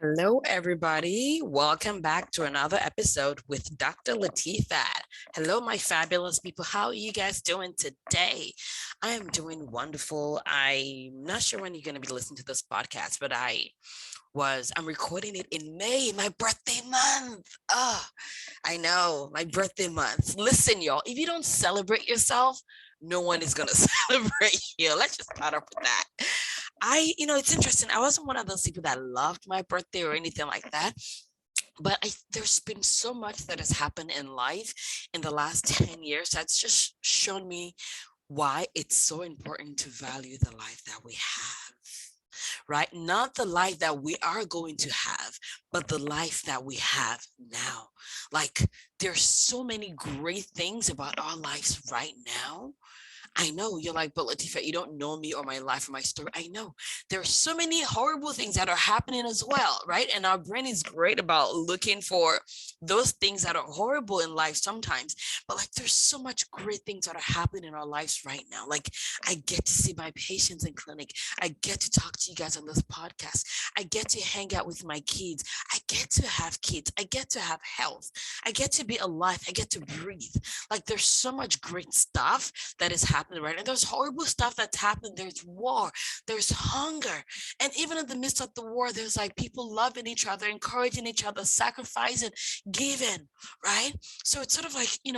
Hello, everybody. Welcome back to another episode with Dr. Latifat. Hello, my fabulous people. How are you guys doing today? I am doing wonderful. I'm not sure when you're going to be listening to this podcast, but I'm recording it in May, my birthday month. I know, my birthday month. Listen, y'all, if you don't celebrate yourself, no one is going to celebrate you. Let's just start off with that. It's interesting. I wasn't one of those people that loved my birthday or anything like that. But there's been so much that has happened in life in the last 10 years that's just shown me why it's so important to value the life that we have, right? Not the life that we are going to have, but the life that we have now. Like, there's so many great things about our lives right now. I know you're like, but Latifa, you don't know me or my life or my story. I know there are so many horrible things that are happening as well, right? And our brain is great about looking for those things that are horrible in life sometimes. But like, there's so much great things that are happening in our lives right now. Like, I get to see my patients in clinic. I get to talk to you guys on this podcast. I get to hang out with my kids. I get to have kids. I get to have health. I get to be alive. I get to breathe. Like, there's so much great stuff that is happening right now. There's horrible stuff that's happening. There's war, there's hunger. And even in the midst of the war, there's like people loving each other, encouraging each other, sacrificing, giving, right? So it's sort of like, I'm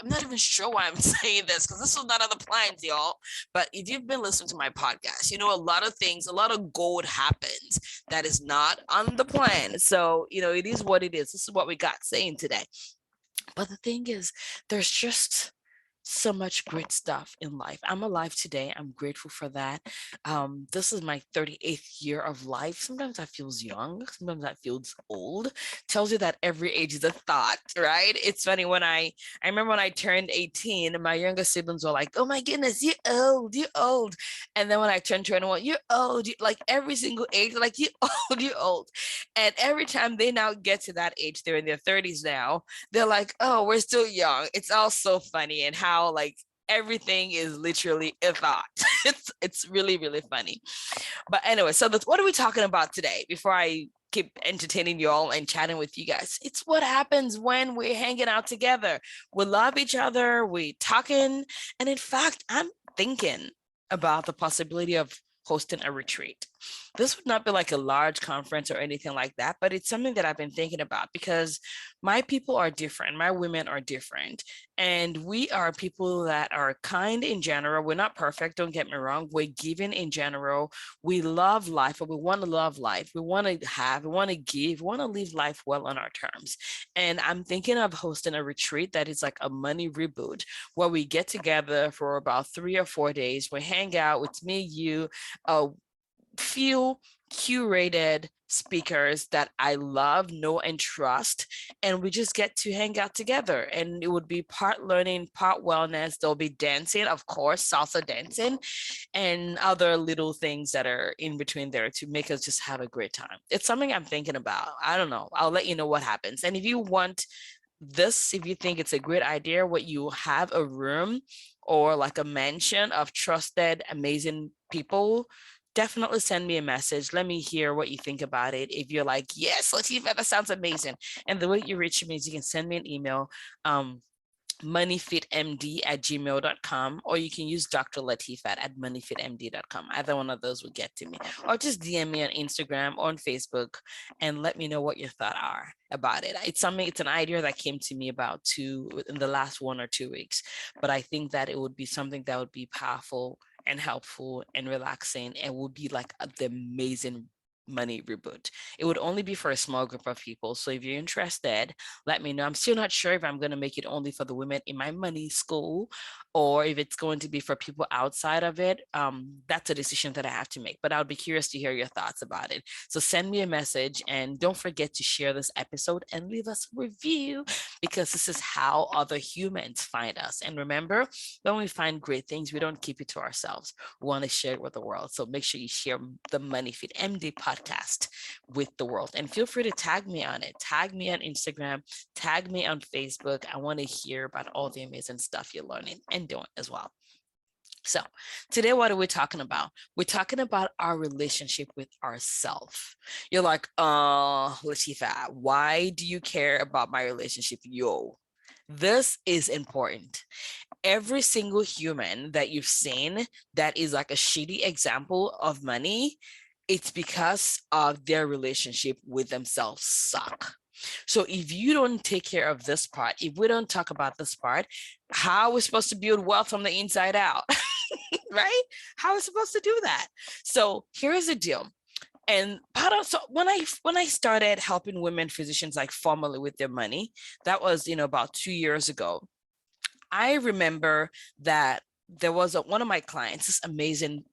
not even sure why I'm saying this because this was not on the plans, y'all. But if you've been listening to my podcast, you know, a lot of things, a lot of gold happens that is not on the plan. So, it is what it is. This is what we got saying today. But the thing is, there's just so much great stuff in life. I'm alive today. I'm grateful for that. This is my 38th year of life. Sometimes that feels young. Sometimes that feels old. Tells you that every age is a thought, right? It's funny when I remember when I turned 18, my younger siblings were like, "Oh my goodness, you're old, you're old." And then when I turned 21, "You're old." Like every single age, like you're old, you're old. And every time they now get to that age, they're in their 30s now, they're like, "Oh, we're still young." It's all so funny and how like everything is literally a thought. It's really, really funny. But anyway, so that's what are we talking about today before I keep entertaining you all and chatting with you guys? It's what happens when we're hanging out together. We love each other, we talking, and in fact, I'm thinking about the possibility of hosting a retreat. This would not be like a large conference or anything like that, but it's something that I've been thinking about because my people are different. My women are different. And we are people that are kind in general. We're not perfect, don't get me wrong. We're giving in general. We love life, but we want to love life. We want to have, we want to give, we want to live life well on our terms. And I'm thinking of hosting a retreat that is like a money reboot where we get together for about 3 or 4 days. We hang out with me, you, a few curated speakers that I love, know, and trust. And we just get to hang out together. And it would be part learning, part wellness. There'll be dancing, of course, salsa dancing, and other little things that are in between there to make us just have a great time. It's something I'm thinking about. I don't know. I'll let you know what happens. And if you want this, if you think it's a great idea, what you have a room or like a mansion of trusted, amazing people, definitely send me a message. Let me hear what you think about it. If you're like, yes, Latifah, that sounds amazing. And the way you reach me is you can send me an email, moneyfitmd@gmail.com, or you can use Dr. Latifat at moneyfitmd.com. Either one of those will get to me. Or just DM me on Instagram or on Facebook and let me know what your thoughts are about it. It's an idea that came to me about in the last 1 or 2 weeks. But I think that it would be something that would be powerful and helpful and relaxing and would be like the amazing money reboot. It would only be for a small group of people. So if you're interested, let me know. I'm still not sure if I'm going to make it only for the women in my money school or if it's going to be for people outside of it. That's a decision that I have to make, but I would be curious to hear your thoughts about it. So send me a message and don't forget to share this episode and leave us a review because this is how other humans find us. And remember, when we find great things, we don't keep it to ourselves. We want to share it with the world. So make sure you share the Money Fit MD podcast with the world. And feel free to tag me on it. Tag me on Instagram, tag me on Facebook. I want to hear about all the amazing stuff you're learning and doing as well. So today, what are we talking about? We're talking about our relationship with ourselves. You're like, Latifa, why do you care about my relationship? Yo, this is important. Every single human that you've seen that is like a shitty example of money, it's because of their relationship with themselves suck. So if you don't take care of this part, if we don't talk about this part, how are we supposed to build wealth from the inside out? Right? How are we supposed to do that? So here's the deal. And part of, so when I started helping women physicians like formally with their money, that was about 2 years ago. I remember that there was one of my clients, this amazing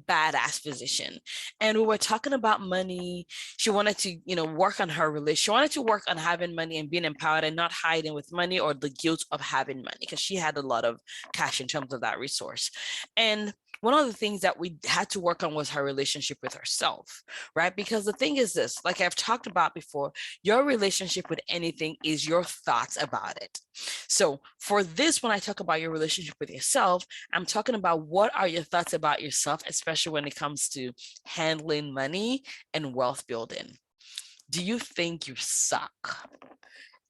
badass physician, and we were talking about money. She wanted to work on her relationship. She wanted to work on having money and being empowered and not hiding with money or the guilt of having money, because she had a lot of cash in terms of that resource. And one of the things that we had to work on was her relationship with herself, right? Because the thing is this, like I've talked about before, your relationship with anything is your thoughts about it. So for this, when I talk about your relationship with yourself, I'm talking about what are your thoughts about yourself, especially when it comes to handling money and wealth building. Do you think you suck?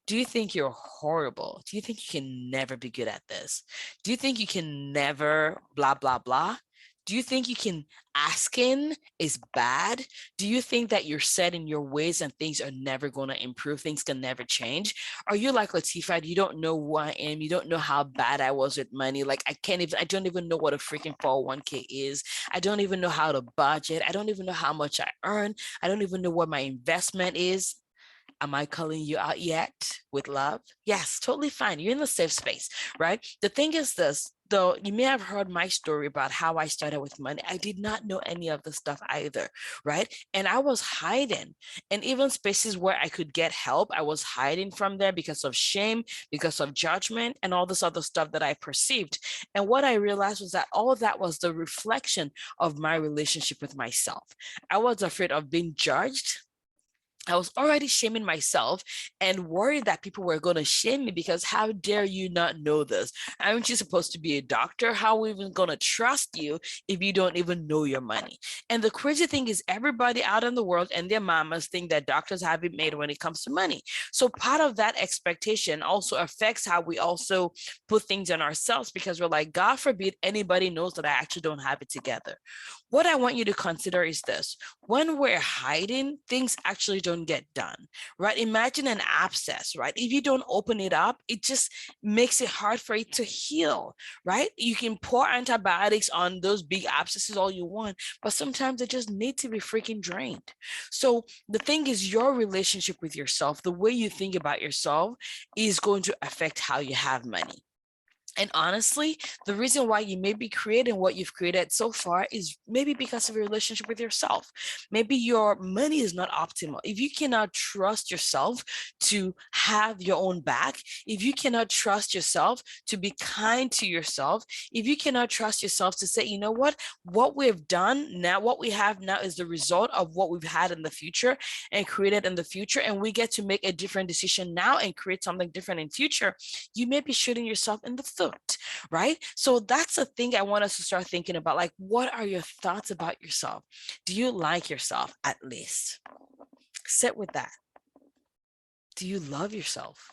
Do you think you're horrible? Do you think you can never be good at this? Do you think you can never blah, blah, blah? Do you think you can asking is bad? Do you think that you're set in your ways and things are never going to improve? Things can never change? Are you like Latifa? You don't know who I am. You don't know how bad I was with money. Like I don't even know what a freaking 401k is. I don't even know how to budget. I don't even know how much I earn. I don't even know what my investment is. Am I calling you out yet with love? Yes, totally fine. You're in the safe space, right? The thing is this, though, you may have heard my story about how I started with money. I did not know any of the stuff either, right? And I was hiding. And even spaces where I could get help, I was hiding from there because of shame, because of judgment, and all this other stuff that I perceived. And what I realized was that all of that was the reflection of my relationship with myself. I was afraid of being judged. I was already shaming myself and worried that people were going to shame me because how dare you not know this? Aren't you supposed to be a doctor? How are we even going to trust you if you don't even know your money? And the crazy thing is everybody out in the world and their mamas think that doctors have it made when it comes to money. So part of that expectation also affects how we also put things on ourselves, because we're like, God forbid anybody knows that I actually don't have it together. What I want you to consider is this: when we're hiding, things actually don't get done, right? Imagine an abscess, right? If you don't open it up, it just makes it hard for it to heal, right? You can pour antibiotics on those big abscesses all you want, but sometimes they just need to be freaking drained. So the thing is, your relationship with yourself, the way you think about yourself, is going to affect how you have money. And honestly, the reason why you may be creating what you've created so far is maybe because of your relationship with yourself. Maybe your money is not optimal. If you cannot trust yourself to have your own back, if you cannot trust yourself to be kind to yourself, if you cannot trust yourself to say, you know what we've done now, what we have now is the result of what we've had in the future and created in the future, and we get to make a different decision now and create something different in future, you may be shooting yourself in the foot, right? So that's the thing I want us to start thinking about. Like, what are your thoughts about yourself? Do you like yourself at least? Sit with that. Do you love yourself?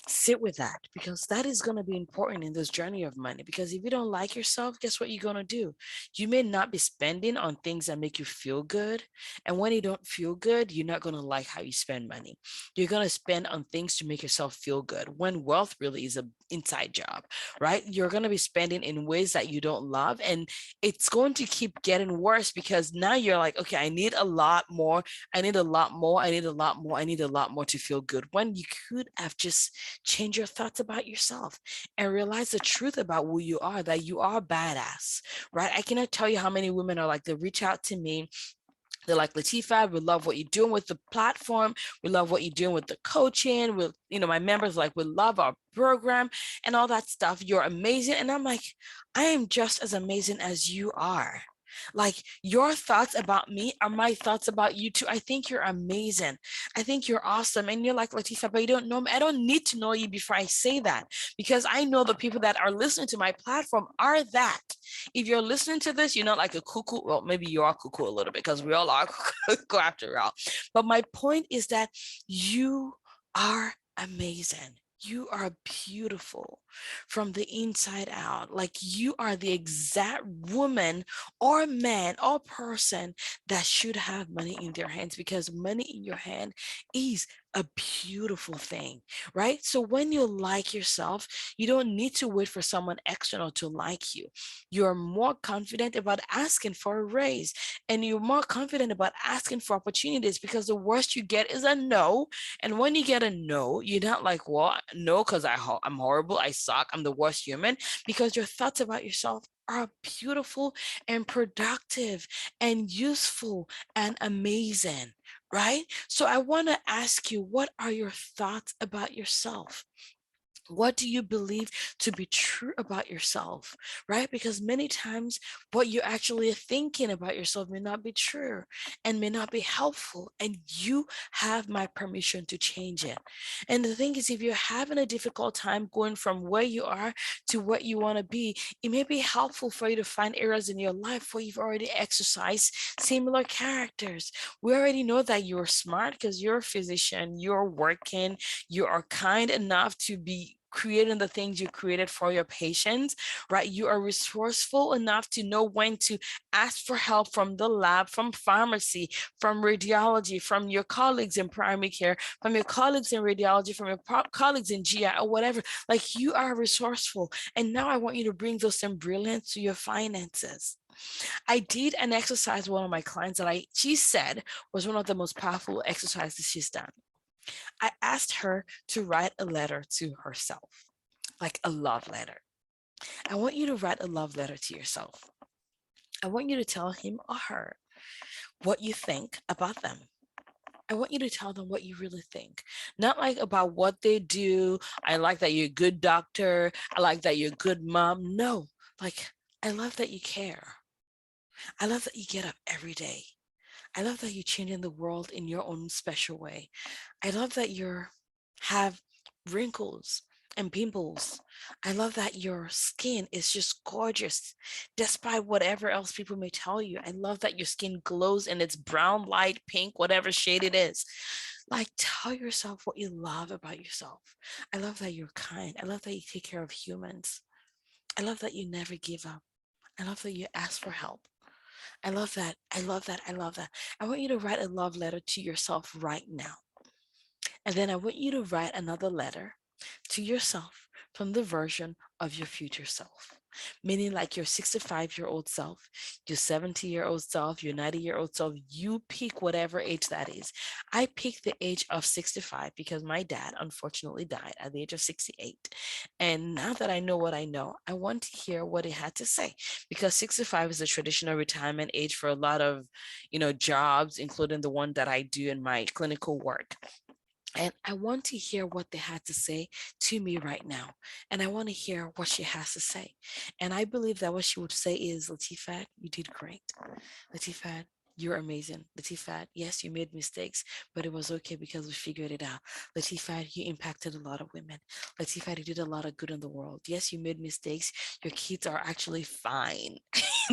Sit with that, because that is going to be important in this journey of money. Because if you don't like yourself, guess what you're going to do? You may not be spending on things that make you feel good. And when you don't feel good, you're not going to like how you spend money. You're going to spend on things to make yourself feel good, when wealth really is an inside job, right? You're going to be spending in ways that you don't love. And it's going to keep getting worse, because now you're like, okay, I need a lot more. I need a lot more. I need a lot more. I need a lot more to feel good, when you could have just change your thoughts about yourself and realize the truth about who you are, that you are badass, right? I cannot tell you how many women are like, they reach out to me. They're like, Latifa, we love what you're doing with the platform. We love what you're doing with the coaching. My members like, we love our program and all that stuff. You're amazing. And I'm like, I am just as amazing as you are. Like your thoughts about me are my thoughts about you too. I think you're amazing. I think you're awesome. And you're like, Latifa, but you don't know me. I don't need to know you before I say that, because I know the people that are listening to my platform are that. If you're listening to this, you're not like a cuckoo. Well, maybe you are cuckoo a little bit, because we all are cuckoo after all. But my point is that you are amazing. You are beautiful from the inside out. Like you are the exact woman or man or person that should have money in their hands, because money in your hand is a beautiful thing, right? So when you like yourself, you don't need to wait for someone external to like you. You're more confident about asking for a raise, and you're more confident about asking for opportunities, because the worst you get is a no. And when you get a no, you're not like, well, no, because I'm horrible, I suck, I'm the worst human, because your thoughts about yourself are beautiful and productive and useful and amazing, right? So I want to ask you, what are your thoughts about yourself? What do you believe to be true about yourself, right? Because many times what you're actually thinking about yourself may not be true and may not be helpful, and you have my permission to change it. And the thing is, if you're having a difficult time going from where you are to what you want to be, it may be helpful for you to find areas in your life where you've already exercised similar characters. We already know that you're smart because you're a physician, you're working, you are kind enough to be creating the things you created for your patients, right? You are resourceful enough to know when to ask for help from the lab, from pharmacy, from radiology, from your colleagues in primary care, from your colleagues in radiology, from your colleagues in GI or whatever. Like you are resourceful. And now I want you to bring those same brilliance to your finances. I did an exercise with one of my clients that she said was one of the most powerful exercises she's done. I asked her to write a letter to herself, like a love letter. I want you to write a love letter to yourself. I want you to tell him or her what you think about them. I want you to tell them what you really think, not like about what they do. I like that you're a good doctor. I like that you're a good mom. No, like, I love that you care. I love that you get up every day. I love that you're changing the world in your own special way. I love that you have wrinkles and pimples. I love that your skin is just gorgeous, despite whatever else people may tell you. I love that your skin glows and it's brown, light, pink, whatever shade it is. Like, tell yourself what you love about yourself. I love that you're kind. I love that you take care of humans. I love that you never give up. I love that you ask for help. I love that. I love that. I love that. I want you to write a love letter to yourself right now. And then I want you to write another letter to yourself from the version of your future self, meaning like your 65-year-old self, your 70-year-old self, your 90-year-old self. You pick whatever age that is. I picked the age of 65 because my dad unfortunately died at the age of 68. And now that I know what I know, I want to hear what he had to say, because 65 is a traditional retirement age for a lot of, jobs, including the one that I do in my clinical work. And I want to hear what they had to say to me right now. And I want to hear what she has to say. And I believe that what she would say is, Latifat, you did great. Latifat, you're amazing. Latifat, yes, you made mistakes, but it was okay because we figured it out. Latifat, you impacted a lot of women. Latifat, you did a lot of good in the world. Yes, you made mistakes. Your kids are actually fine.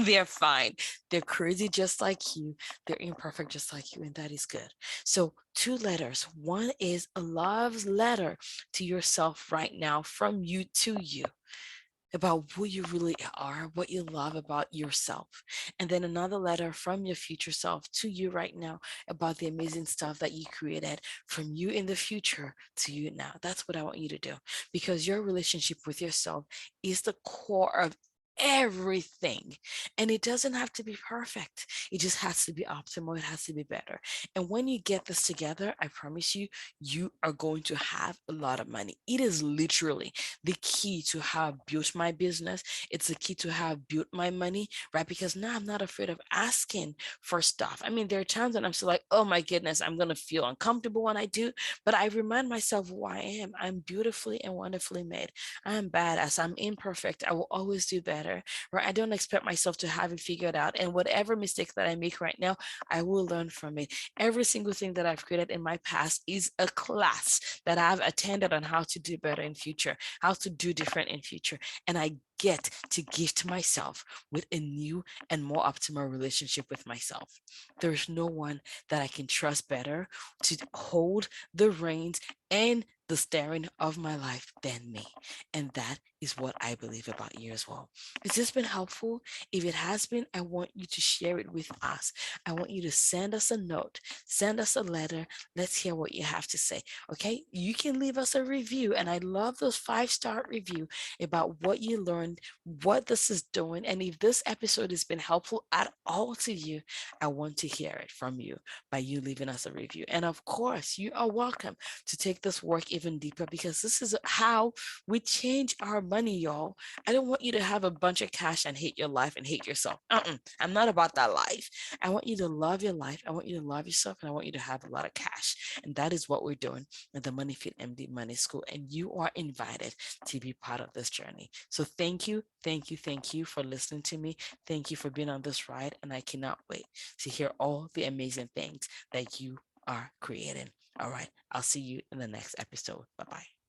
They're fine. They're crazy just like you. They're imperfect just like you, and that is good. So 2 letters. One is a love letter to yourself right now, from you to you, about who you really are, what you love about yourself. And then another letter from your future self to you right now, about the amazing stuff that you created, from you in the future to you now. That's what I want you to do, because your relationship with yourself is the core of everything. And it doesn't have to be perfect. It just has to be optimal. It has to be better. And when you get this together, I promise you, you are going to have a lot of money. It is literally the key to have built my business. It's the key to have built my money, right? Because now I'm not afraid of asking for stuff. I mean, there are times when I'm still like, oh my goodness, I'm going to feel uncomfortable when I do, but I remind myself who I am. I'm beautifully and wonderfully made. I am badass. I'm imperfect. I will always do better. better, right? I don't expect myself to have it figured out. And whatever mistake that I make right now, I will learn from it. Every single thing that I've created in my past is a class that I've attended on how to do better in future, how to do different in future. And I get to gift myself with a new and more optimal relationship with myself. There's no one that I can trust better to hold the reins and the steering of my life than me. And that is what I believe about you as well. Has this been helpful? If it has been, I want you to share it with us. I want you to send us a note, send us a letter. Let's hear what you have to say. Okay, you can leave us a review, and I love those 5-star review about what you learned, what this is doing, and if this episode has been helpful at all to you, I want to hear it from you by you leaving us a review. And of course, you are welcome to take this work even deeper, because this is how we change our money, y'all. I don't want you to have a bunch of cash and hate your life and hate yourself. I'm not about that life. I want you to love your life. I want you to love yourself, and I want you to have a lot of cash. And that is what we're doing at the Money Fit MD Money School. And you are invited to be part of this journey. So thank you, thank you, thank you for listening to me. Thank you for being on this ride. And I cannot wait to hear all the amazing things that you are creating. All right. I'll see you in the next episode. Bye bye.